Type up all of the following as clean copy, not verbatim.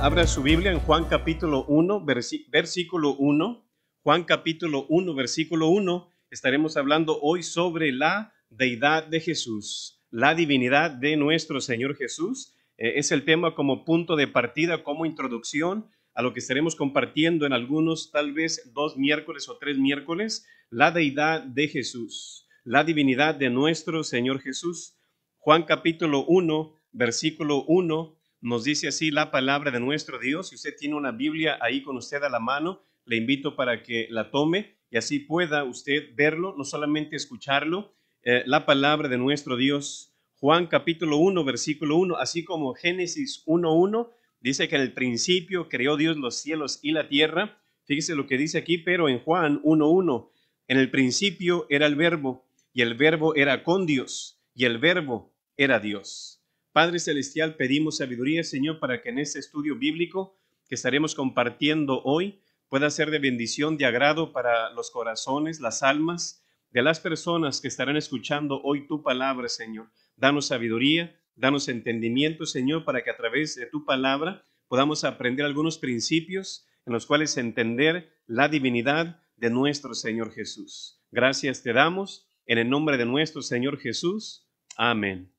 Abra su Biblia en Juan capítulo 1, versículo 1. Juan capítulo 1, versículo 1. Estaremos hablando hoy sobre la deidad de Jesús, la divinidad de nuestro Señor Jesús. Es el tema como punto de partida, como introducción a lo que estaremos compartiendo en algunos, tal vez 2 miércoles o 3 miércoles, la deidad de Jesús, la divinidad de nuestro Señor Jesús. Juan capítulo 1, versículo 1. Nos dice así la palabra de nuestro Dios. Si usted tiene una Biblia ahí con usted a la mano, le invito para que la tome y así pueda usted verlo, no solamente escucharlo. La palabra de nuestro Dios. Juan capítulo 1, versículo 1, así como Génesis 1:1, dice que en el principio creó Dios los cielos y la tierra. Fíjese lo que dice aquí, pero en Juan 1:1, en el principio era el verbo, y el verbo era con Dios, y el verbo era Dios. Padre Celestial, pedimos sabiduría, Señor, para que en este estudio bíblico que estaremos compartiendo hoy pueda ser de bendición, de agrado para los corazones, las almas de las personas que estarán escuchando hoy tu palabra, Señor. Danos sabiduría, danos entendimiento, Señor, para que a través de tu palabra podamos aprender algunos principios en los cuales entender la divinidad de nuestro Señor Jesús. Gracias te damos en el nombre de nuestro Señor Jesús. Amén.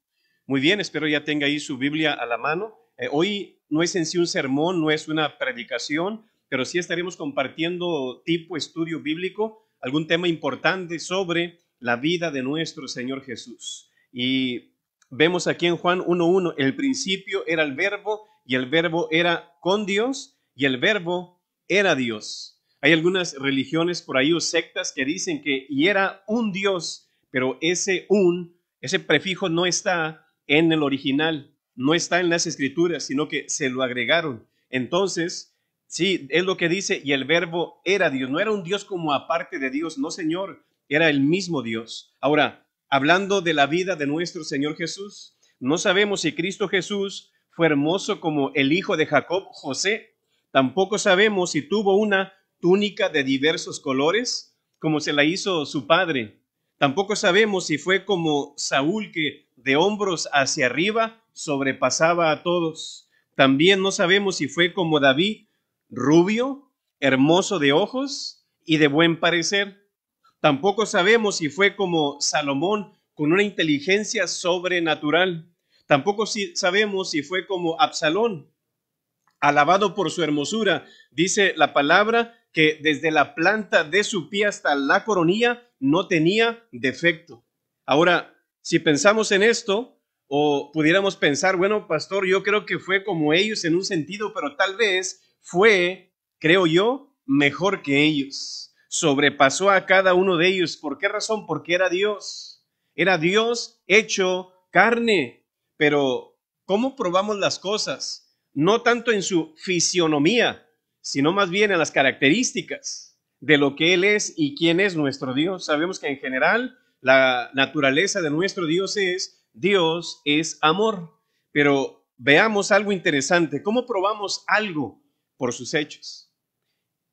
Muy bien, espero ya tenga ahí su Biblia a la mano. Hoy no es en sí un sermón, no es una predicación, pero sí estaremos compartiendo tipo estudio bíblico, algún tema importante sobre la vida de nuestro Señor Jesús. Y vemos aquí en Juan 1:1, el principio era el verbo, y el verbo era con Dios, y el verbo era Dios. Hay algunas religiones por ahí o sectas que dicen que y era un Dios, pero ese prefijo no está en el original, no está en las escrituras, sino que se lo agregaron. Entonces, sí, es lo que dice, y el verbo era Dios. No era un Dios como aparte de Dios, no, Señor, era el mismo Dios. Ahora, hablando de la vida de nuestro Señor Jesús, no sabemos si Cristo Jesús fue hermoso como el hijo de Jacob, José. Tampoco sabemos si tuvo una túnica de diversos colores, como se la hizo su padre. Tampoco sabemos si fue como Saúl, que de hombros hacia arriba sobrepasaba a todos. También no sabemos si fue como David, rubio, hermoso de ojos y de buen parecer. Tampoco sabemos si fue como Salomón, con una inteligencia sobrenatural. Tampoco sabemos si fue como Absalón, alabado por su hermosura. Dice la palabra que desde la planta de su pie hasta la coronilla no tenía defecto. Ahora, si pensamos en esto, o pudiéramos pensar, bueno, pastor, yo creo que fue como ellos en un sentido, pero tal vez fue, creo yo, mejor que ellos. Sobrepasó a cada uno de ellos. ¿Por qué razón? Porque era Dios. Era Dios hecho carne. Pero, ¿cómo probamos las cosas? No tanto en su fisionomía, sino más bien en las características de lo que Él es y quién es nuestro Dios. Sabemos que en general la naturaleza de nuestro Dios es amor, pero veamos algo interesante. ¿Cómo probamos algo? Por sus hechos.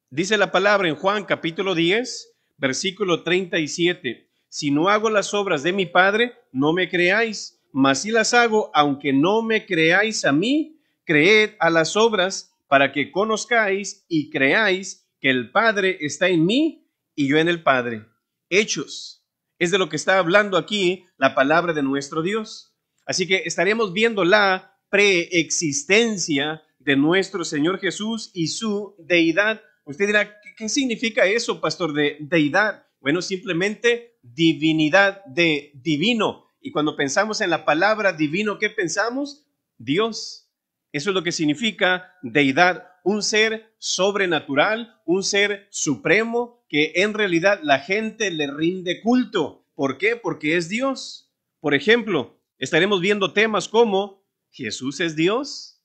Dice la palabra en Juan capítulo 10, versículo 37, si no hago las obras de mi Padre, no me creáis, mas si las hago, aunque no me creáis a mí, creed a las obras para que conozcáis y creáis que el Padre está en mí y yo en el Padre. Hechos. Es de lo que está hablando aquí la palabra de nuestro Dios. Así que estaremos viendo la preexistencia de nuestro Señor Jesús y su deidad. Usted dirá, ¿qué significa eso, pastor, de deidad? Bueno, simplemente divinidad, de divino. Y cuando pensamos en la palabra divino, ¿qué pensamos? Dios. Eso es lo que significa deidad, un ser sobrenatural, un ser supremo que en realidad la gente le rinde culto. ¿Por qué? Porque es Dios. Por ejemplo, estaremos viendo temas como ¿Jesús es Dios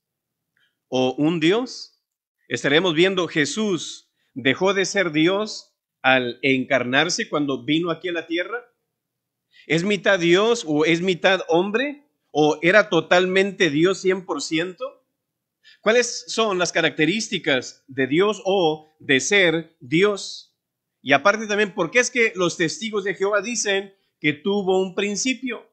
o un Dios? Estaremos viendo ¿Jesús dejó de ser Dios al encarnarse cuando vino aquí a la tierra? ¿Es mitad Dios o es mitad hombre? ¿O era totalmente Dios 100%? ¿Cuáles son las características de Dios o de ser Dios? Y aparte también, ¿por qué es que los testigos de Jehová dicen que tuvo un principio?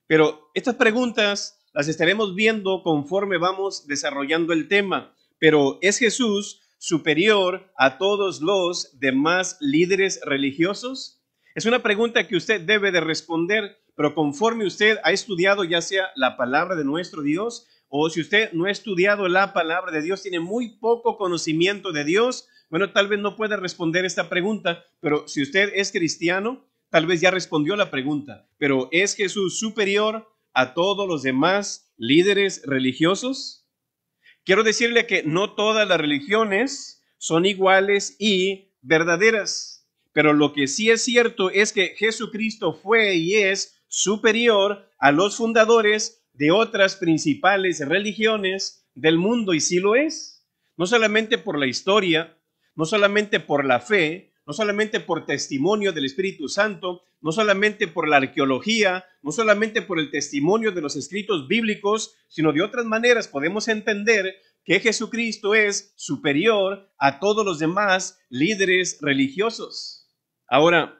Pero estas preguntas las estaremos viendo conforme vamos desarrollando el tema. pero ¿es Jesús superior a todos los demás líderes religiosos? Es una pregunta que usted debe de responder, pero conforme usted ha estudiado ya sea la palabra de nuestro Dios, o si usted no ha estudiado la palabra de Dios, tiene muy poco conocimiento de Dios, bueno, tal vez no pueda responder esta pregunta, pero si usted es cristiano, tal vez ya respondió la pregunta, pero ¿es Jesús superior a todos los demás líderes religiosos? Quiero decirle que no todas las religiones son iguales y verdaderas, pero lo que sí es cierto es que Jesucristo fue y es superior a los fundadores de otras principales religiones del mundo, y sí lo es, no solamente por la historia, no solamente por la fe, no solamente por testimonio del Espíritu Santo, no solamente por la arqueología, no solamente por el testimonio de los escritos bíblicos, sino de otras maneras podemos entender que Jesucristo es superior a todos los demás líderes religiosos. Ahora,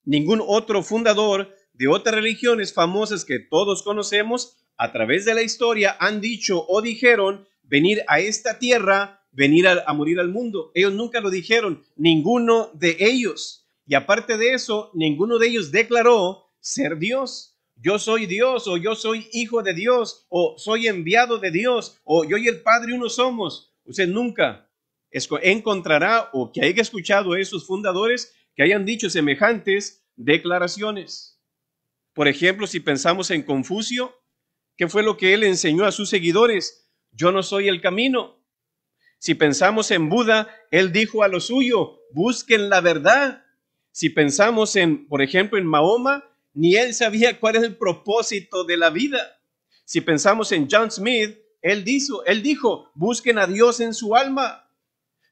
ningún otro fundador de otras religiones famosas que todos conocemos a través de la historia han dicho o dijeron venir a esta tierra, venir a morir al mundo. Ellos nunca lo dijeron, ninguno de ellos. Y aparte de eso, ninguno de ellos declaró ser Dios. Yo soy Dios, o yo soy hijo de Dios, o soy enviado de Dios, o yo y el Padre uno somos. Usted nunca encontrará o que haya escuchado a esos fundadores que hayan dicho semejantes declaraciones. Por ejemplo, si pensamos en Confucio, ¿qué fue lo que él enseñó a sus seguidores? Yo no soy el camino. Si pensamos en Buda, él dijo a lo suyo, busquen la verdad. Si pensamos en, por ejemplo, en Mahoma, ni él sabía cuál es el propósito de la vida. Si pensamos en John Smith, él dijo, busquen a Dios en su alma.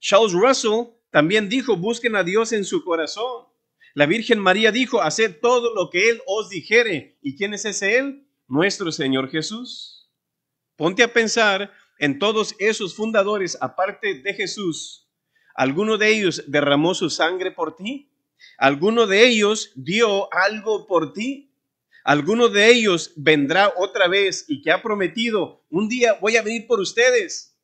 Charles Russell también dijo, busquen a Dios en su corazón. La Virgen María dijo, haced todo lo que Él os dijere. ¿Y quién es ese Él? Nuestro Señor Jesús. Ponte a pensar en todos esos fundadores, aparte de Jesús. ¿Alguno de ellos derramó su sangre por ti? ¿Alguno de ellos dio algo por ti? ¿Alguno de ellos vendrá otra vez y que ha prometido, un día voy a venir por ustedes?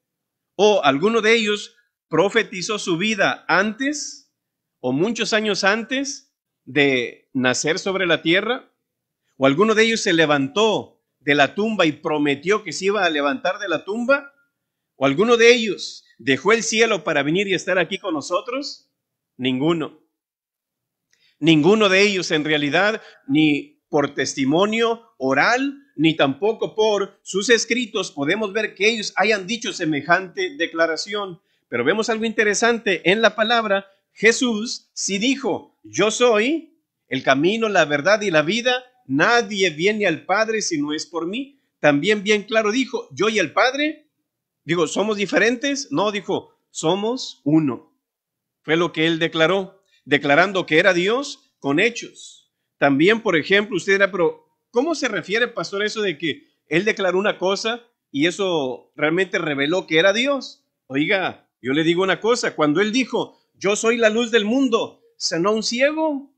¿O alguno de ellos profetizó su vida antes o muchos años antes de nacer sobre la tierra? ¿O alguno de ellos se levantó de la tumba y prometió que se iba a levantar de la tumba? ¿O alguno de ellos dejó el cielo para venir y estar aquí con nosotros? Ninguno. Ninguno de ellos en realidad, ni por testimonio oral, ni tampoco por sus escritos, podemos ver que ellos hayan dicho semejante declaración. Pero vemos algo interesante en la palabra. Jesús sí dijo, yo soy el camino, la verdad y la vida. Nadie viene al Padre si no es por mí. También bien claro dijo, yo y el Padre, digo, ¿somos diferentes? No, dijo, somos uno. Fue lo que él declaró, declarando que era Dios con hechos. También, por ejemplo, usted dirá, pero ¿cómo se refiere, pastor, eso de que él declaró una cosa y eso realmente reveló que era Dios? Oiga, yo le digo una cosa, cuando él dijo, yo soy la luz del mundo, ¿sanó un ciego?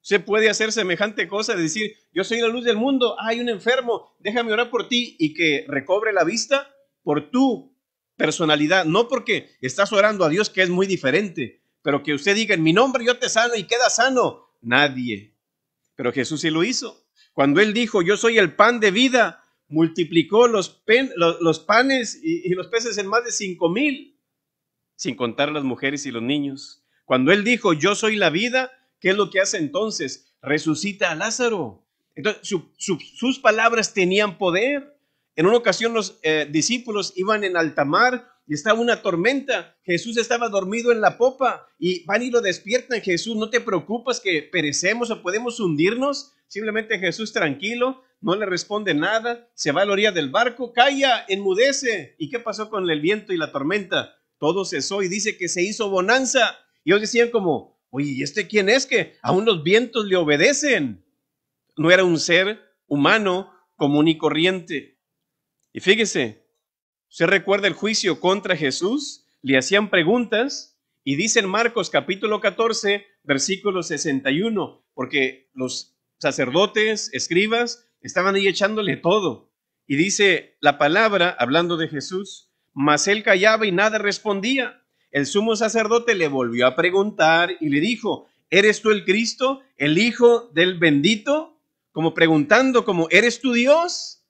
¿Se puede hacer semejante cosa de decir, yo soy la luz del mundo, hay un enfermo, déjame orar por ti y que recobre la vista? Por tu personalidad, no porque estás orando a Dios, que es muy diferente, pero que usted diga, en mi nombre yo te sano y queda sano. Nadie. Pero Jesús sí lo hizo. Cuando él dijo, yo soy el pan de vida, multiplicó los panes y los peces en más de 5,000, sin contar las mujeres y los niños. Cuando él dijo, yo soy la vida, ¿qué es lo que hace entonces? Resucita a Lázaro. Entonces, sus palabras tenían poder. En una ocasión los discípulos iban en alta mar y estaba una tormenta. Jesús estaba dormido en la popa y van y lo despiertan. Jesús, ¿no te preocupas que perecemos o podemos hundirnos? Simplemente Jesús tranquilo, no le responde nada, se va a la orilla del barco, calla, enmudece. ¿Y qué pasó con el viento y la tormenta? Todo cesó y dice que se hizo bonanza. Y ellos decían como, oye, ¿y este quién es que aún los vientos le obedecen? No era un ser humano común y corriente. Y fíjese, ¿usted recuerda el juicio contra Jesús? Le hacían preguntas y dice en Marcos capítulo 14, versículo 61, porque los sacerdotes, escribas, estaban ahí echándole todo. Y dice la palabra, hablando de Jesús, mas él callaba y nada respondía. El sumo sacerdote le volvió a preguntar y le dijo, ¿eres tú el Cristo, el Hijo del bendito? Como preguntando, como, ¿eres tú Dios?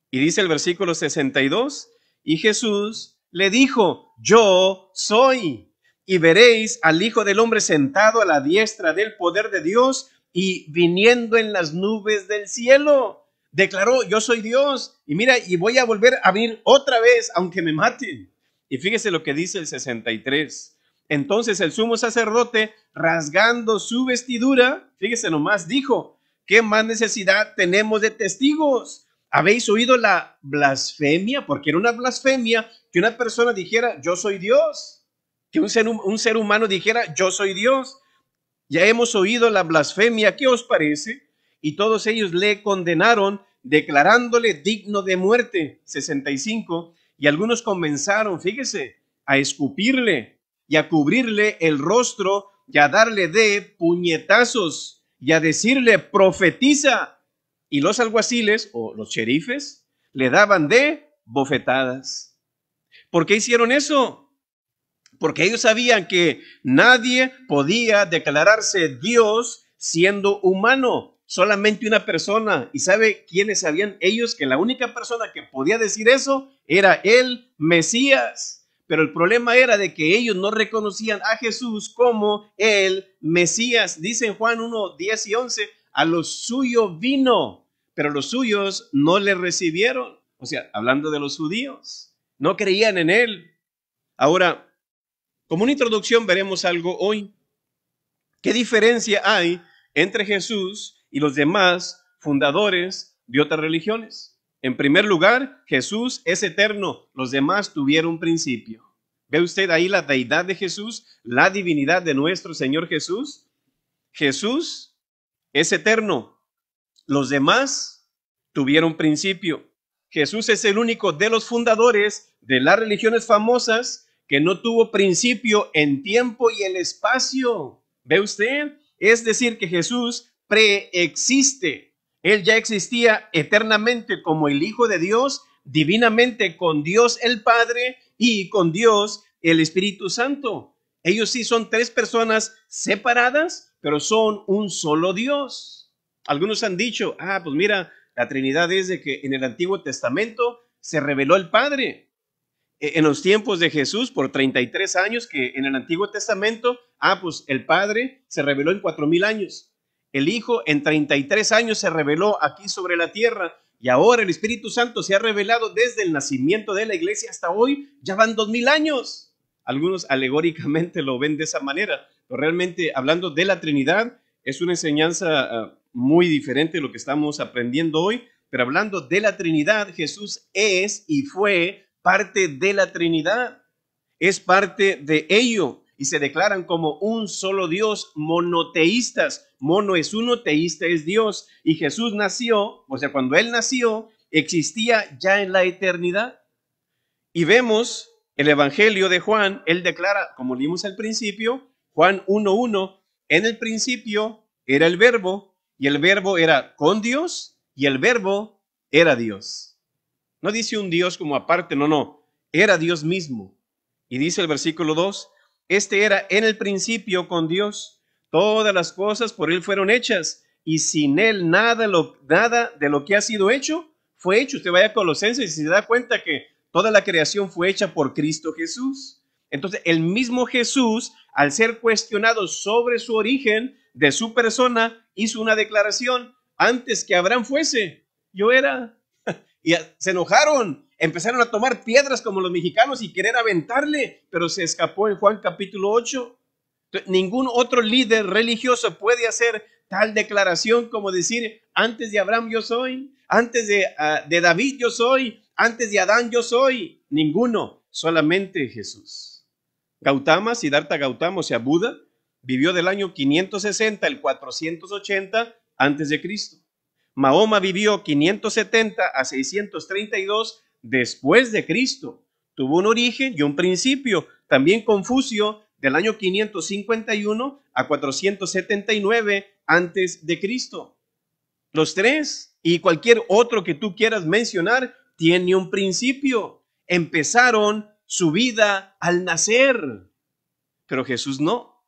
Y dice el versículo 62, y Jesús le dijo, yo soy. Y veréis al Hijo del Hombre sentado a la diestra del poder de Dios y viniendo en las nubes del cielo. Declaró, yo soy Dios. Y mira, y voy a volver a venir otra vez, aunque me maten. Y fíjese lo que dice el 63. Entonces el sumo sacerdote, rasgando su vestidura, fíjese nomás, dijo, ¿qué más necesidad tenemos de testigos? ¿Habéis oído la blasfemia? Porque era una blasfemia que una persona dijera, yo soy Dios. Que un ser humano dijera, yo soy Dios. Ya hemos oído la blasfemia, ¿qué os parece? Y todos ellos le condenaron, declarándole digno de muerte. 65. Y algunos comenzaron, fíjese, a escupirle y a cubrirle el rostro y a darle de puñetazos y a decirle, profetiza. Y los alguaciles o los sheriffes le daban de bofetadas. ¿Por qué hicieron eso? Porque ellos sabían que nadie podía declararse Dios siendo humano, solamente una persona. ¿Y sabe quiénes sabían ellos? Que la única persona que podía decir eso era el Mesías. Pero el problema era de que ellos no reconocían a Jesús como el Mesías. Dice en Juan 1, 10 y 11, a los suyos vino, pero los suyos no le recibieron. O sea, hablando de los judíos, no creían en él. Ahora, como una introducción veremos algo hoy. ¿Qué diferencia hay entre Jesús y los demás fundadores de otras religiones? En primer lugar, Jesús es eterno, los demás tuvieron un principio. ¿Ve usted ahí la deidad de Jesús, la divinidad de nuestro Señor Jesús? Jesús es eterno, los demás tuvieron principio. Jesús es el único de los fundadores de las religiones famosas que no tuvo principio en tiempo y el espacio. ¿Ve usted? Es decir, que Jesús preexiste. Él ya existía eternamente como el Hijo de Dios, divinamente con Dios el Padre y con Dios el Espíritu Santo. Ellos sí son tres personas separadas, pero son un solo Dios. Algunos han dicho, pues mira, la Trinidad es de que en el Antiguo Testamento se reveló el Padre. En los tiempos de Jesús, por 33 años, que en el Antiguo Testamento, pues el Padre se reveló en 4000 años. El Hijo en 33 años se reveló aquí sobre la tierra. Y ahora el Espíritu Santo se ha revelado desde el nacimiento de la iglesia hasta hoy. Ya van 2000 años. Algunos alegóricamente lo ven de esa manera. Pero realmente, hablando de la Trinidad, es una enseñanza muy diferente de lo que estamos aprendiendo hoy. Pero hablando de la Trinidad, Jesús es y fue parte de la Trinidad, es parte de ello y se declaran como un solo Dios, monoteístas. Mono es uno, teísta es Dios. Y Jesús nació, o sea, cuando Él nació, existía ya en la eternidad. Y vemos el Evangelio de Juan, Él declara, como leímos al principio, Juan 1:1, en el principio era el Verbo, y el Verbo era con Dios, y el Verbo era Dios. No dice un Dios como aparte, no, era Dios mismo. Y dice el versículo 2, este era en el principio con Dios, todas las cosas por Él fueron hechas, y sin Él nada de lo que ha sido hecho fue hecho. Usted vaya a Colosenses y se da cuenta que toda la creación fue hecha por Cristo Jesús. Entonces, el mismo Jesús, al ser cuestionado sobre su origen de su persona, hizo una declaración, antes que Abraham fuese, yo era. Y se enojaron, empezaron a tomar piedras como los mexicanos y querer aventarle, pero se escapó en Juan capítulo 8. Entonces, ningún otro líder religioso puede hacer tal declaración como decir, antes de Abraham yo soy, antes de David yo soy, antes de Adán yo soy. Ninguno, solamente Jesús. Gautama, Siddhartha Gautama, o sea, Buda, vivió del año 560 al 480 antes de Cristo. Mahoma vivió 570 a 632 después de Cristo. Tuvo un origen y un principio. También Confucio del año 551 a 479 antes de Cristo. Los tres y cualquier otro que tú quieras mencionar tiene un principio. empezaron su vida al nacer, pero Jesús no.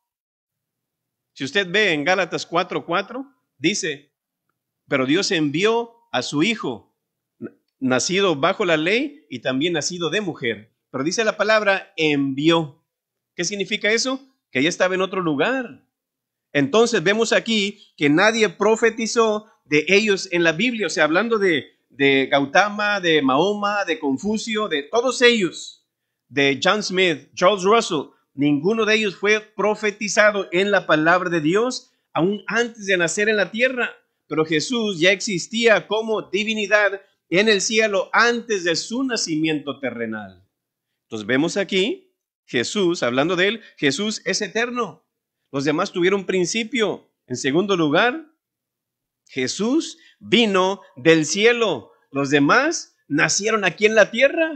Si usted ve en Gálatas 4:4, dice, pero Dios envió a su Hijo, nacido bajo la ley y también nacido de mujer. Pero dice la palabra envió. ¿Qué significa eso? Que ella estaba en otro lugar. Entonces vemos aquí que nadie profetizó de ellos en la Biblia. O sea, hablando de Gautama, de Mahoma, de Confucio, de todos ellos, de John Smith, Charles Russell, ninguno de ellos fue profetizado en la palabra de Dios aún antes de nacer en la tierra. Pero Jesús ya existía como divinidad en el cielo antes de su nacimiento terrenal. Entonces vemos aquí Jesús, hablando de él, Jesús es eterno. Los demás tuvieron principio. En segundo lugar, Jesús vino del cielo. Los demás nacieron aquí en la tierra.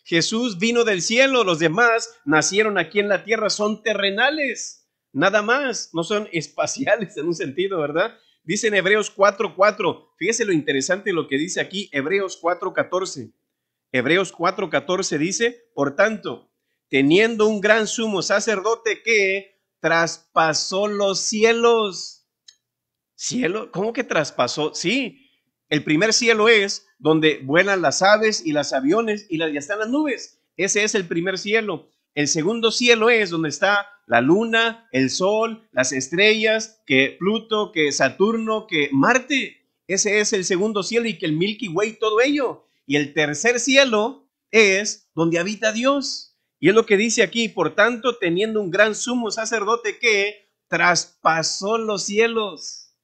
Jesús vino del cielo. Los demás nacieron aquí en la tierra. Son terrenales. Nada más. No son espaciales en un sentido, ¿verdad? Dice en Hebreos 4:4. Fíjese lo interesante lo que dice aquí. Hebreos 4:14. Hebreos 4:14 dice, por tanto, teniendo un gran sumo sacerdote que traspasó los cielos. ¿Cielo? ¿Cómo que traspasó? Sí, el primer cielo es donde vuelan las aves y los aviones y ya están las nubes. Ese es el primer cielo. El segundo cielo es donde está la luna, el sol, las estrellas, que Pluto, que Saturno, que Marte. Ese es el segundo cielo y que el Milky Way, todo ello. Y el tercer cielo es donde habita Dios. Y es lo que dice aquí, por tanto, teniendo un gran sumo sacerdote que traspasó los cielos.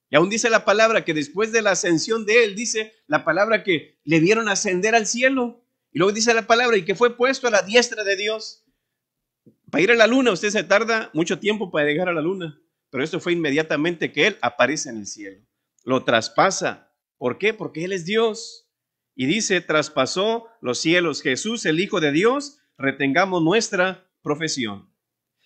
Y aún dice la palabra que después de la ascensión de él, dice la palabra que le vieron ascender al cielo. Y luego dice la palabra y que fue puesto a la diestra de Dios. Para ir a la luna, usted se tarda mucho tiempo para llegar a la luna. Pero esto fue inmediatamente que él aparece en el cielo. Lo traspasa. ¿Por qué? Porque él es Dios. Y dice, traspasó los cielos. Jesús, el Hijo de Dios, retengamos nuestra profesión.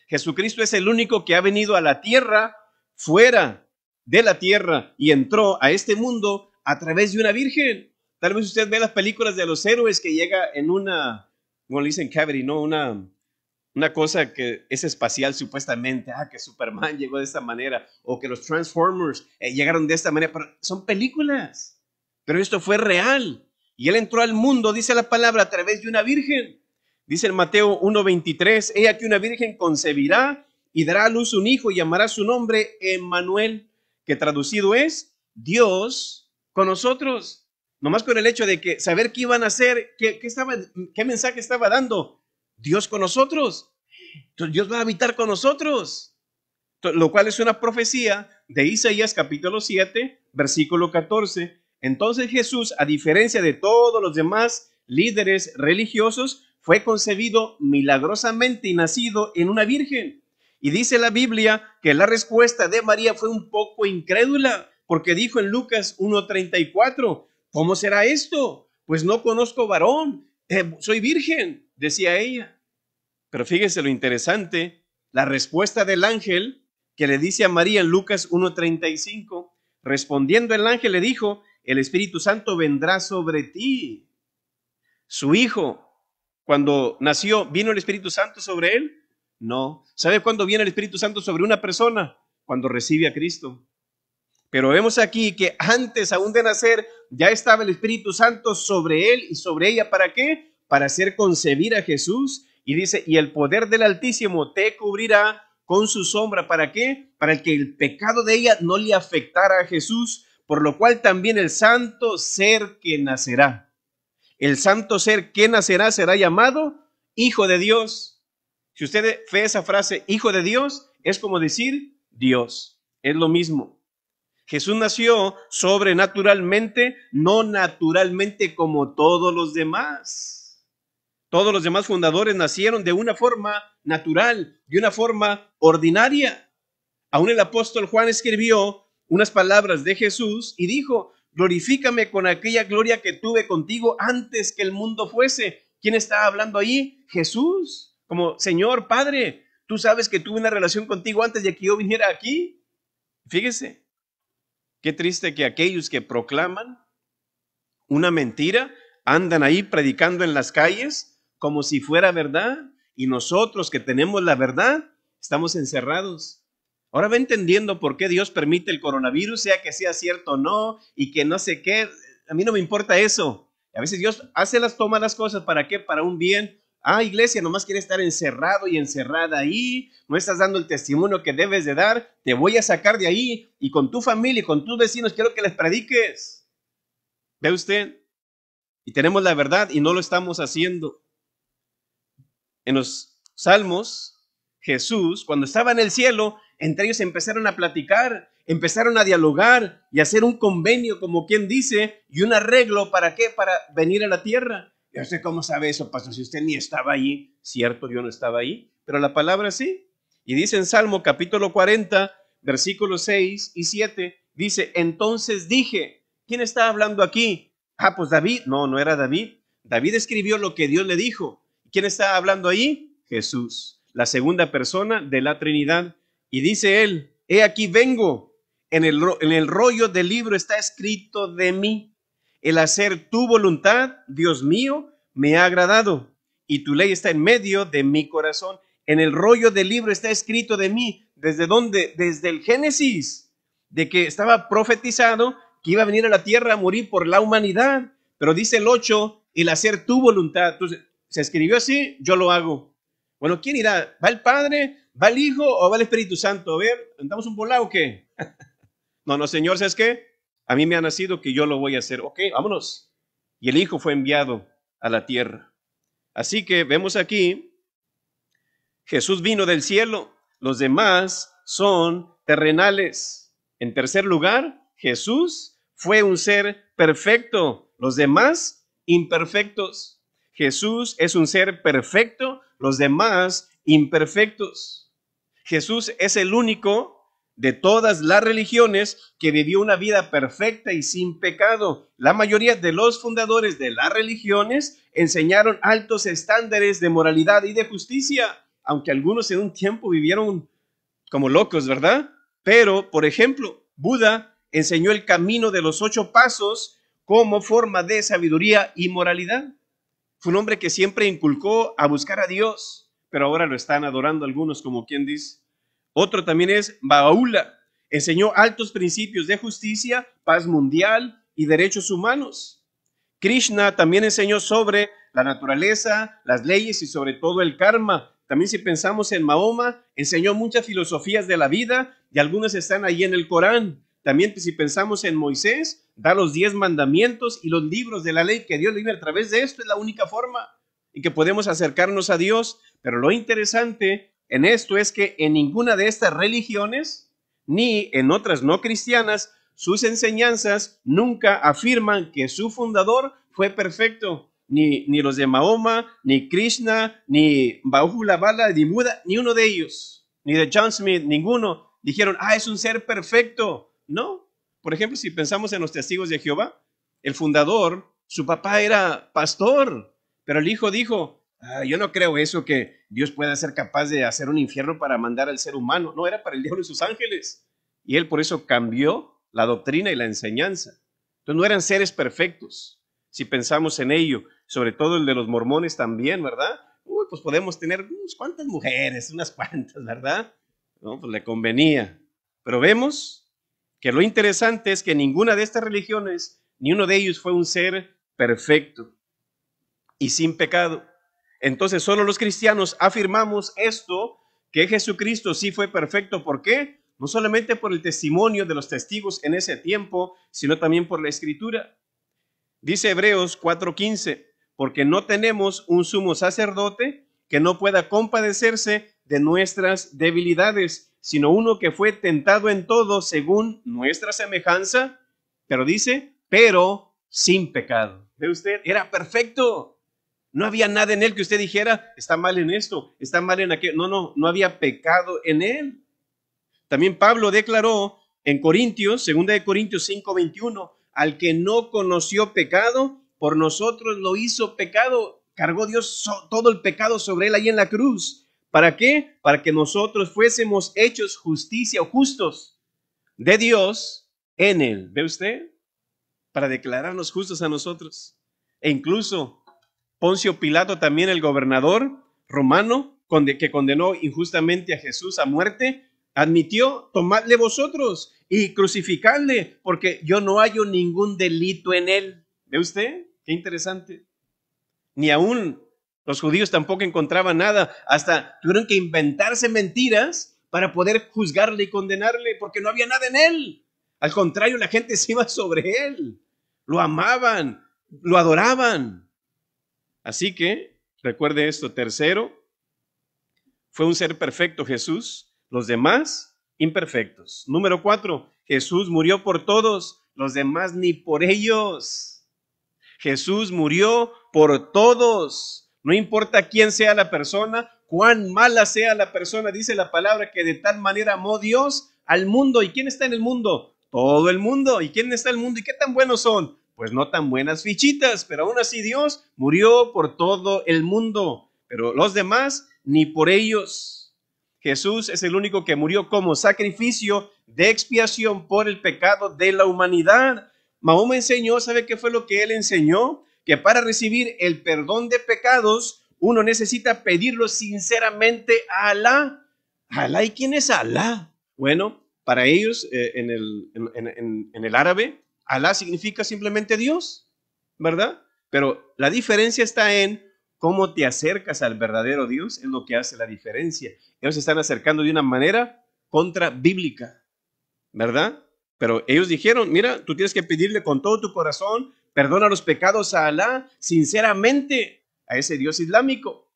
Jesucristo es el único que ha venido a la tierra, fuera de la tierra, y entró a este mundo a través de una virgen. Tal vez usted ve las películas de los héroes que llega en una, como le dicen, cavity, ¿no? Una cosa que es espacial supuestamente, que Superman llegó de esta manera, o que los Transformers llegaron de esta manera, pero son películas. Pero esto fue real. Y él entró al mundo, dice la palabra, a través de una virgen. Dice en Mateo 1:23, ella que una virgen concebirá y dará a luz un hijo y llamará su nombre Emmanuel, que traducido es Dios con nosotros. Nomás con el hecho de que saber qué iban a hacer, qué mensaje estaba dando. Dios con nosotros. Entonces Dios va a habitar con nosotros. Lo cual es una profecía de Isaías capítulo 7, versículo 14. Entonces Jesús, a diferencia de todos los demás líderes religiosos, fue concebido milagrosamente y nacido en una virgen. Y dice la Biblia que la respuesta de María fue un poco incrédula, porque dijo en Lucas 1:34, ¿cómo será esto? Pues no conozco varón, soy virgen, decía ella. Pero fíjese lo interesante, la respuesta del ángel que le dice a María en Lucas 1:35, respondiendo el ángel le dijo, el Espíritu Santo vendrá sobre ti. Su hijo, cuando nació, ¿vino el Espíritu Santo sobre él? No. ¿Sabe cuándo viene el Espíritu Santo sobre una persona? Cuando recibe a Cristo. Pero vemos aquí que antes aún de nacer ya estaba el Espíritu Santo sobre él y sobre ella. ¿Para qué? Para hacer concebir a Jesús. Y dice, y el poder del Altísimo te cubrirá con su sombra. ¿Para qué? Para que el pecado de ella no le afectara a Jesús, por lo cual también el santo ser que nacerá. El santo ser que nacerá será llamado Hijo de Dios. Si usted ve esa frase, Hijo de Dios, es como decir Dios. Es lo mismo. Jesús nació sobrenaturalmente, no naturalmente como todos los demás. Todos los demás fundadores nacieron de una forma natural, de una forma ordinaria. Aún el apóstol Juan escribió unas palabras de Jesús y dijo, glorifícame con aquella gloria que tuve contigo antes que el mundo fuese. ¿Quién estaba hablando ahí? Jesús. Como, Señor, Padre, tú sabes que tuve una relación contigo antes de que yo viniera aquí. Fíjese, qué triste que aquellos que proclaman una mentira Andan ahí predicando en las calles como si fuera verdad, y nosotros que tenemos la verdad estamos encerrados. Ahora va entendiendo por qué Dios permite el coronavirus, sea que sea cierto o no, y que no sé qué. A mí no me importa eso. A veces Dios toma las cosas, ¿para qué? Para un bien. Ah, iglesia, nomás quieres estar encerrado y encerrada ahí, no estás dando el testimonio que debes de dar, te voy a sacar de ahí, y con tu familia y con tus vecinos quiero que les prediques. ¿Ve usted? Y tenemos la verdad y no lo estamos haciendo. En los Salmos, Jesús, cuando estaba en el cielo, entre ellos empezaron a platicar, empezaron a dialogar y a hacer un convenio, como quien dice, y un arreglo, ¿para qué? Para venir a la tierra. ¿Y usted cómo sabe eso, pastor? Si usted ni estaba ahí. Cierto, yo no estaba ahí, pero la palabra sí. Y dice en Salmo capítulo 40, versículos 6 y 7, dice, entonces dije, ¿quién está hablando aquí? Ah, pues David. No, no era David. David escribió lo que Dios le dijo. ¿Quién está hablando ahí? Jesús, la segunda persona de la Trinidad. Y dice él, he aquí vengo, en el rollo del libro está escrito de mí, el hacer tu voluntad, Dios mío, me ha agradado, y tu ley está en medio de mi corazón. En el rollo del libro está escrito de mí. ¿Desde dónde? Desde el Génesis, de que estaba profetizado que iba a venir a la tierra a morir por la humanidad. Pero dice el 8, el hacer tu voluntad. Entonces, se escribió así, yo lo hago. Bueno, ¿quién irá? ¿Va el Padre? ¿Va el Hijo o va el Espíritu Santo? A ver, ¿andamos un volado o qué? No, Señor, ¿sabes qué? A mí me ha nacido que yo lo voy a hacer. Ok, vámonos. Y el Hijo fue enviado a la tierra. Así que vemos aquí, Jesús vino del cielo, los demás son terrenales. En tercer lugar, Jesús fue un ser perfecto, los demás imperfectos. Jesús es un ser perfecto, los demás imperfectos. Jesús es el único de todas las religiones que vivió una vida perfecta y sin pecado. La mayoría de los fundadores de las religiones enseñaron altos estándares de moralidad y de justicia, aunque algunos en un tiempo vivieron como locos, ¿verdad? Pero, por ejemplo, Buda enseñó el camino de los 8 pasos como forma de sabiduría y moralidad. Fue un hombre que siempre inculcó a buscar a Dios, pero ahora lo están adorando algunos, como quien dice. Otro también es Baha'u'lláh. Enseñó altos principios de justicia, paz mundial y derechos humanos. Krishna también enseñó sobre la naturaleza, las leyes y sobre todo el karma. También si pensamos en Mahoma, enseñó muchas filosofías de la vida y algunas están ahí en el Corán. También si pensamos en Moisés, da los 10 mandamientos y los libros de la ley que Dios le dio. A través de esto es la única forma en que podemos acercarnos a Dios. Pero lo interesante en esto es que en ninguna de estas religiones, ni en otras no cristianas, sus enseñanzas nunca afirman que su fundador fue perfecto. Ni los de Mahoma, ni Krishna, ni Baha'u'lláh, ni Buda, ni uno de ellos, ni de John Smith, ninguno dijeron, es un ser perfecto. No. Por ejemplo, si pensamos en los testigos de Jehová, el fundador, su papá era pastor, pero el hijo dijo, yo no creo eso, que Dios pueda ser capaz de hacer un infierno para mandar al ser humano. No, era para el diablo y sus ángeles. Y él por eso cambió la doctrina y la enseñanza. Entonces no eran seres perfectos, si pensamos en ello, sobre todo el de los mormones también, ¿verdad? Pues podemos tener unas cuantas mujeres, unas cuantas, ¿verdad? No, pues le convenía. Pero vemos que lo interesante es que ninguna de estas religiones, ni uno de ellos fue un ser perfecto y sin pecado. Entonces solo los cristianos afirmamos esto, que Jesucristo sí fue perfecto. ¿Por qué? No solamente por el testimonio de los testigos en ese tiempo, sino también por la Escritura. Dice Hebreos 4:15, porque no tenemos un sumo sacerdote que no pueda compadecerse de nuestras debilidades, sino uno que fue tentado en todo según nuestra semejanza, pero dice, pero sin pecado. ¿Ve usted? Era perfecto. No había nada en él que usted dijera, está mal en esto, está mal en aquello. No había pecado en él. También Pablo declaró en Corintios, 2 de Corintios 5:21, al que no conoció pecado, por nosotros lo hizo pecado. Cargó Dios todo el pecado sobre él ahí en la cruz. ¿Para qué? Para que nosotros fuésemos hechos justicia o justos de Dios en él. ¿Ve usted? Para declararnos justos a nosotros. E incluso Poncio Pilato, también el gobernador romano, que condenó injustamente a Jesús a muerte, admitió: tomadle vosotros y crucificadle, porque yo no hallo ningún delito en él. ¿Ve usted? Qué interesante. Ni aún los judíos tampoco encontraban nada, hasta tuvieron que inventarse mentiras para poder juzgarle y condenarle, porque no había nada en él. Al contrario, la gente se iba sobre él, lo amaban, lo adoraban. Así que recuerde esto: tercero, fue un ser perfecto Jesús, los demás imperfectos. Número 4, Jesús murió por todos, los demás ni por ellos. Jesús murió por todos, no importa quién sea la persona, cuán mala sea la persona. Dice la palabra que de tal manera amó Dios al mundo. ¿Y quién está en el mundo? Todo el mundo. ¿Y quién está en el mundo? ¿Y qué tan buenos son? Pues no tan buenas fichitas, pero aún así Dios murió por todo el mundo, pero los demás ni por ellos. Jesús es el único que murió como sacrificio de expiación por el pecado de la humanidad. Mahoma enseñó, ¿sabe qué fue lo que él enseñó? Que para recibir el perdón de pecados, uno necesita pedirlo sinceramente a Alá. ¿Alá? ¿Y quién es Alá? Bueno, para ellos, en el árabe, Alá significa simplemente Dios, ¿verdad? Pero la diferencia está en cómo te acercas al verdadero Dios, es lo que hace la diferencia. Ellos se están acercando de una manera contra bíblica, ¿verdad? Pero ellos dijeron: mira, tú tienes que pedirle con todo tu corazón, perdona los pecados a Alá, sinceramente, a ese Dios islámico.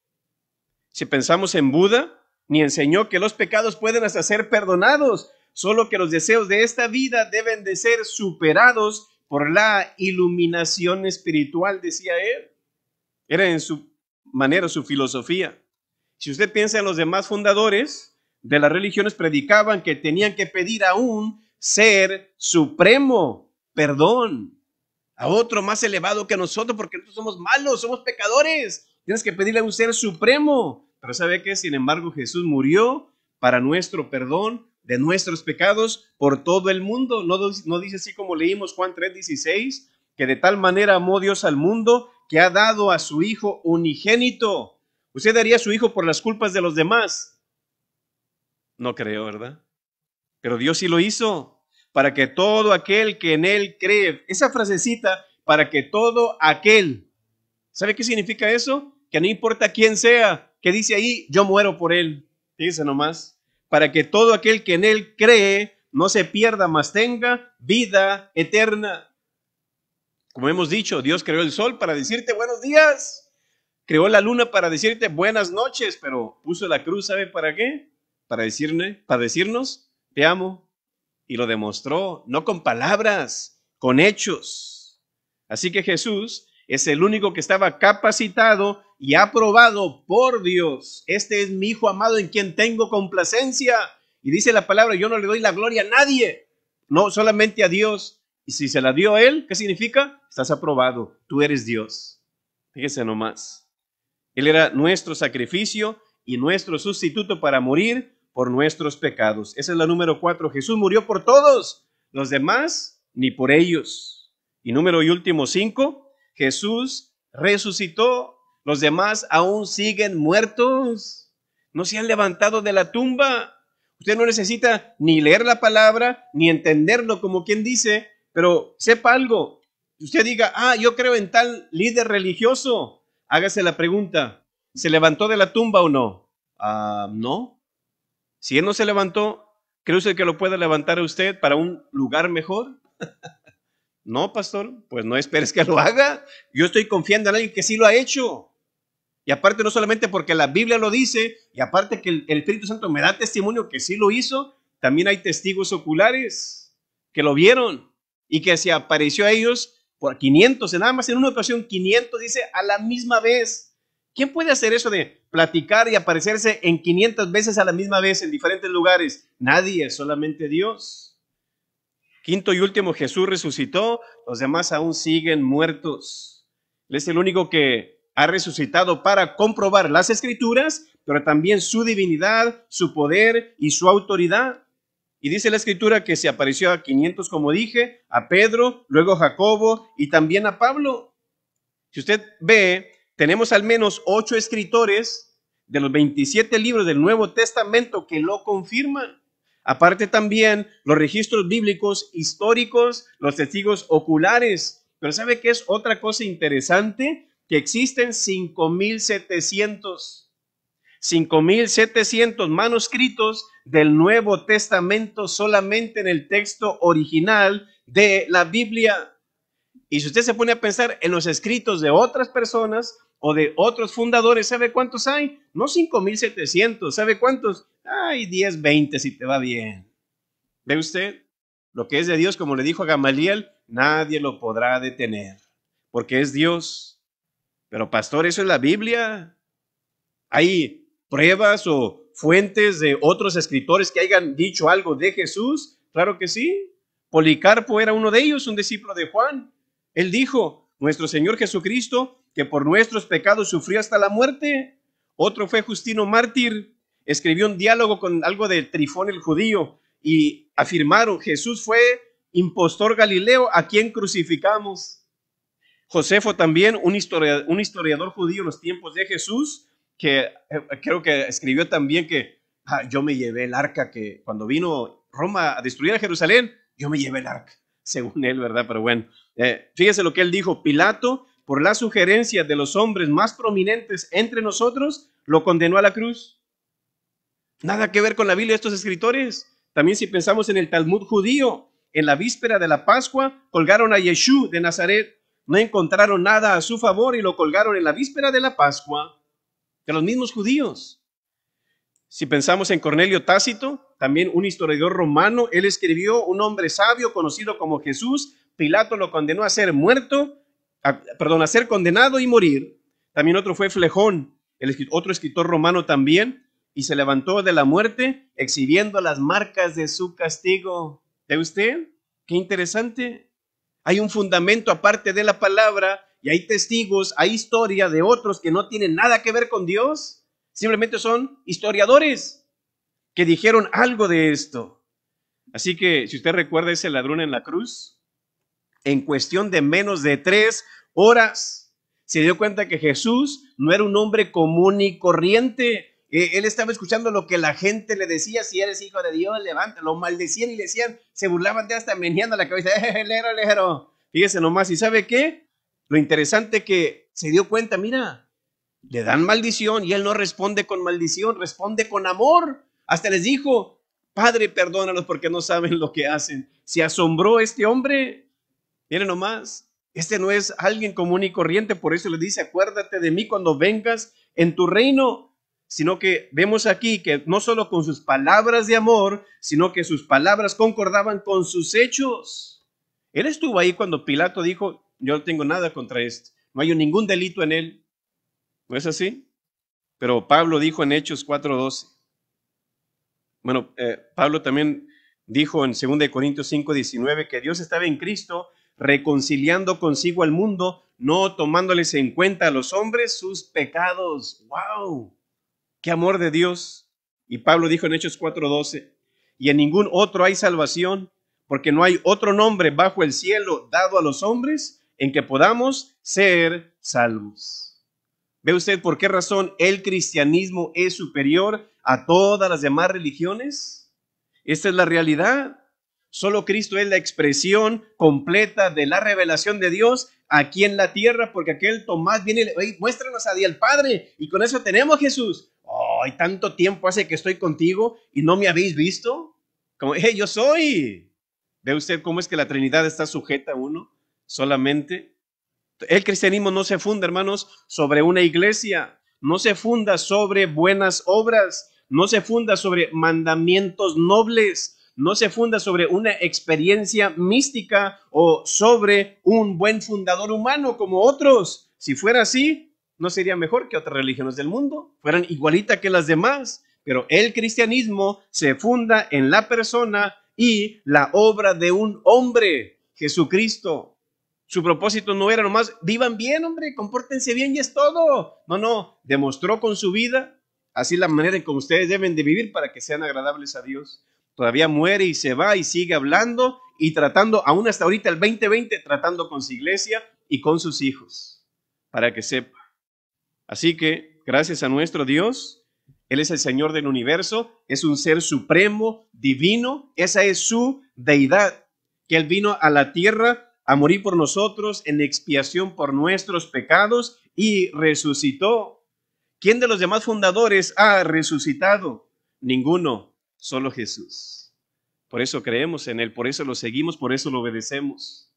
Si pensamos en Buda, ni enseñó que los pecados pueden hasta ser perdonados, solo que los deseos de esta vida deben de ser superados por la iluminación espiritual, decía él. Era en su manera, su filosofía. Si usted piensa en los demás fundadores de las religiones, predicaban que tenían que pedir a un ser supremo perdón, a otro más elevado que nosotros, porque nosotros somos malos, somos pecadores. Tienes que pedirle a un ser supremo. Pero ¿sabe qué? Sin embargo, Jesús murió para nuestro perdón de nuestros pecados por todo el mundo. No dice así como leímos Juan 3:16, que de tal manera amó Dios al mundo que ha dado a su Hijo unigénito. ¿Usted daría a su Hijo por las culpas de los demás? No creo, ¿verdad? Pero Dios sí lo hizo, para que todo aquel que en él cree. Esa frasecita, para que todo aquel, ¿sabe qué significa eso? Que no importa quién sea, que dice ahí: yo muero por él. Dice nomás: para que todo aquel que en él cree no se pierda, mas tenga vida eterna. Como hemos dicho, Dios creó el sol para decirte buenos días, creó la luna para decirte buenas noches, pero puso la cruz, ¿sabe para qué? Para decirnos te amo. Y lo demostró, no con palabras, con hechos. Así que Jesús es el único que estaba capacitado y aprobado por Dios. Este es mi Hijo amado en quien tengo complacencia. Y dice la palabra: yo no le doy la gloria a nadie, no, solamente a Dios. Y si se la dio a él, ¿qué significa? Estás aprobado, tú eres Dios. Fíjese nomás. Él era nuestro sacrificio y nuestro sustituto para morir por nuestros pecados. Esa es la número 4. Jesús murió por todos, los demás ni por ellos. Y número y último 5, Jesús resucitó, los demás aún siguen muertos, no se han levantado de la tumba. Usted no necesita ni leer la palabra, ni entenderlo como quien dice, pero sepa algo. Usted diga: yo creo en tal líder religioso. Hágase la pregunta: ¿se levantó de la tumba o no? No. Si él no se levantó, ¿cree usted que lo puede levantar a usted para un lugar mejor? No, pastor, pues no esperes que lo haga. Yo estoy confiando en alguien que sí lo ha hecho. Y aparte, no solamente porque la Biblia lo dice, y aparte que el Espíritu Santo me da testimonio que sí lo hizo, también hay testigos oculares que lo vieron y que se apareció a ellos por 500, nada más en una ocasión 500, dice, a la misma vez. ¿Quién puede hacer eso de platicar y aparecerse en 500 veces a la misma vez en diferentes lugares? Nadie, solamente Dios. Quinto y último, Jesús resucitó, los demás aún siguen muertos. Él es el único que ha resucitado para comprobar las Escrituras, pero también su divinidad, su poder y su autoridad. Y dice la Escritura que se apareció a 500, como dije, a Pedro, luego a Jacobo y también a Pablo. Si usted ve, tenemos al menos 8 escritores de los 27 libros del Nuevo Testamento que lo confirman. Aparte también los registros bíblicos históricos, los testigos oculares. Pero ¿sabe qué es otra cosa interesante? Que existen 5,700 manuscritos del Nuevo Testamento solamente en el texto original de la Biblia. Y si usted se pone a pensar en los escritos de otras personas o de otros fundadores, ¿sabe cuántos hay? No 5,700, ¿sabe cuántos? Ay, 10, 20 si te va bien. ¿Ve usted? Lo que es de Dios, como le dijo a Gamaliel, nadie lo podrá detener, porque es Dios. Pero pastor, ¿eso es la Biblia? ¿Hay pruebas o fuentes de otros escritores que hayan dicho algo de Jesús? Claro que sí. Policarpo era uno de ellos, un discípulo de Juan. Él dijo, nuestro Señor Jesucristo, que por nuestros pecados sufrió hasta la muerte. Otro fue Justino Mártir, escribió un diálogo con algo de Trifón el judío y afirmaron, Jesús fue impostor galileo a quien crucificamos. Josefo también, un historiador judío en los tiempos de Jesús, que creo que escribió también que yo me llevé el arca, que cuando vino Roma a destruir a Jerusalén, yo me llevé el arca, según él, ¿verdad? Pero bueno, fíjese lo que él dijo, Pilato, por la sugerencia de los hombres más prominentes entre nosotros, lo condenó a la cruz. Nada que ver con la Biblia de estos escritores. También si pensamos en el Talmud judío, en la víspera de la Pascua, colgaron a Yeshú de Nazaret. No encontraron nada a su favor y lo colgaron en la víspera de la Pascua, de los mismos judíos. Si pensamos en Cornelio Tácito, también un historiador romano, él escribió, un hombre sabio conocido como Jesús, Pilato lo condenó a ser a ser condenado y morir. También otro fue Flejón, otro escritor romano también, y se levantó de la muerte exhibiendo las marcas de su castigo. ¿Ve usted? Qué interesante. Hay un fundamento aparte de la palabra y hay testigos, hay historia de otros que no tienen nada que ver con Dios. Simplemente son historiadores que dijeron algo de esto. Así que si usted recuerda ese ladrón en la cruz, en cuestión de menos de 3 horas, se dio cuenta que Jesús no era un hombre común y corriente. Él estaba escuchando lo que la gente le decía, si eres hijo de Dios, levanta, lo maldecían y le decían, se burlaban de hasta meneando la cabeza, lejero. Fíjese nomás, ¿y sabe qué? Lo interesante que se dio cuenta, mira, le dan maldición y él no responde con maldición, responde con amor. Hasta les dijo, Padre, perdónalos porque no saben lo que hacen. Se asombró este hombre. Miren nomás, este no es alguien común y corriente, por eso le dice, acuérdate de mí cuando vengas en tu reino. Sino que vemos aquí que no solo con sus palabras de amor, sino que sus palabras concordaban con sus hechos. Él estuvo ahí cuando Pilato dijo, yo no tengo nada contra esto, no hay ningún delito en él. ¿No es así? Pero Pablo dijo en Hechos 4:12. Bueno, Pablo también dijo en 2 Corintios 5:19 que Dios estaba en Cristo reconciliando consigo al mundo, no tomándoles en cuenta a los hombres sus pecados. ¡Wow! ¡Qué amor de Dios! Y Pablo dijo en Hechos 4:12, y en ningún otro hay salvación, porque no hay otro nombre bajo el cielo dado a los hombres en que podamos ser salvos. ¿Ve usted por qué razón el cristianismo es superior a todas las demás religiones? Esta es la realidad. Solo Cristo es la expresión completa de la revelación de Dios aquí en la tierra, porque aquel Tomás viene y le dice, muéstranos a Dios el Padre, y con eso tenemos Jesús. ¡Ay, tanto tiempo hace que estoy contigo y no me habéis visto! Como, yo soy. ¿Ve usted cómo es que la Trinidad está sujeta a uno solamente? El cristianismo no se funda, hermanos, sobre una iglesia, no se funda sobre buenas obras, no se funda sobre mandamientos nobles, no se funda sobre una experiencia mística o sobre un buen fundador humano como otros. Si fuera así, no sería mejor que otras religiones del mundo, fueran igualitas que las demás, pero el cristianismo se funda en la persona y la obra de un hombre, Jesucristo. Su propósito no era nomás, vivan bien, hombre, compórtense bien y es todo. No, demostró con su vida, así la manera en que ustedes deben de vivir para que sean agradables a Dios. Todavía muere y se va y sigue hablando y tratando, aún hasta ahorita el 2020, tratando con su iglesia y con sus hijos. para que sepa. Así que, gracias a nuestro Dios, Él es el Señor del universo, es un ser supremo, divino, esa es su deidad, que Él vino a la tierra a morir por nosotros en expiación por nuestros pecados y resucitó. ¿Quién de los demás fundadores ha resucitado? Ninguno, solo Jesús. Por eso creemos en Él, por eso lo seguimos, por eso lo obedecemos.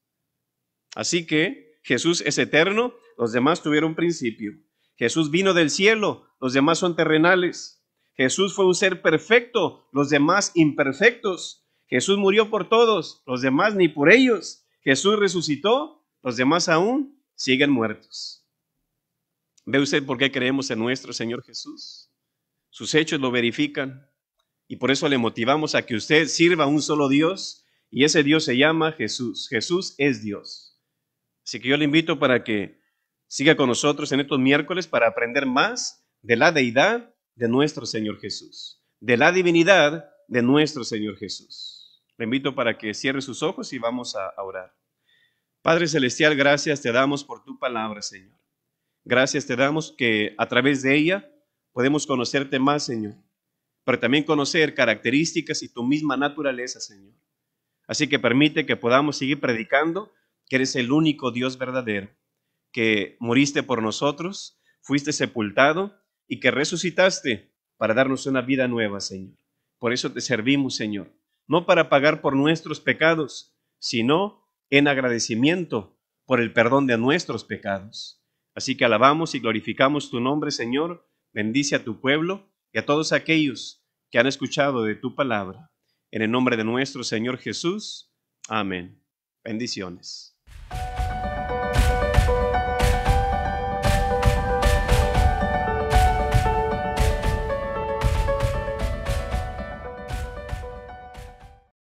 Así que Jesús es eterno, los demás tuvieron principio. Jesús vino del cielo, los demás son terrenales. Jesús fue un ser perfecto, los demás imperfectos. Jesús murió por todos, los demás ni por ellos. Jesús resucitó, los demás aún siguen muertos. ¿Ve usted por qué creemos en nuestro Señor Jesús? Sus hechos lo verifican y por eso le motivamos a que usted sirva a un solo Dios y ese Dios se llama Jesús. Jesús es Dios. Así que yo le invito para que siga con nosotros en estos miércoles para aprender más de la deidad de nuestro Señor Jesús, de la divinidad de nuestro Señor Jesús. Le invito para que cierre sus ojos y vamos a orar. Padre Celestial, gracias te damos por tu palabra, Señor. Gracias te damos que a través de ella podemos conocerte más, Señor, pero también conocer características y tu misma naturaleza, Señor. Así que permite que podamos seguir predicando que eres el único Dios verdadero, que moriste por nosotros, fuiste sepultado y que resucitaste para darnos una vida nueva, Señor. Por eso te servimos, Señor, no para pagar por nuestros pecados, sino en agradecimiento por el perdón de nuestros pecados. Así que alabamos y glorificamos tu nombre, Señor. Bendice a tu pueblo y a todos aquellos que han escuchado de tu palabra. En el nombre de nuestro Señor Jesús. Amén. Bendiciones.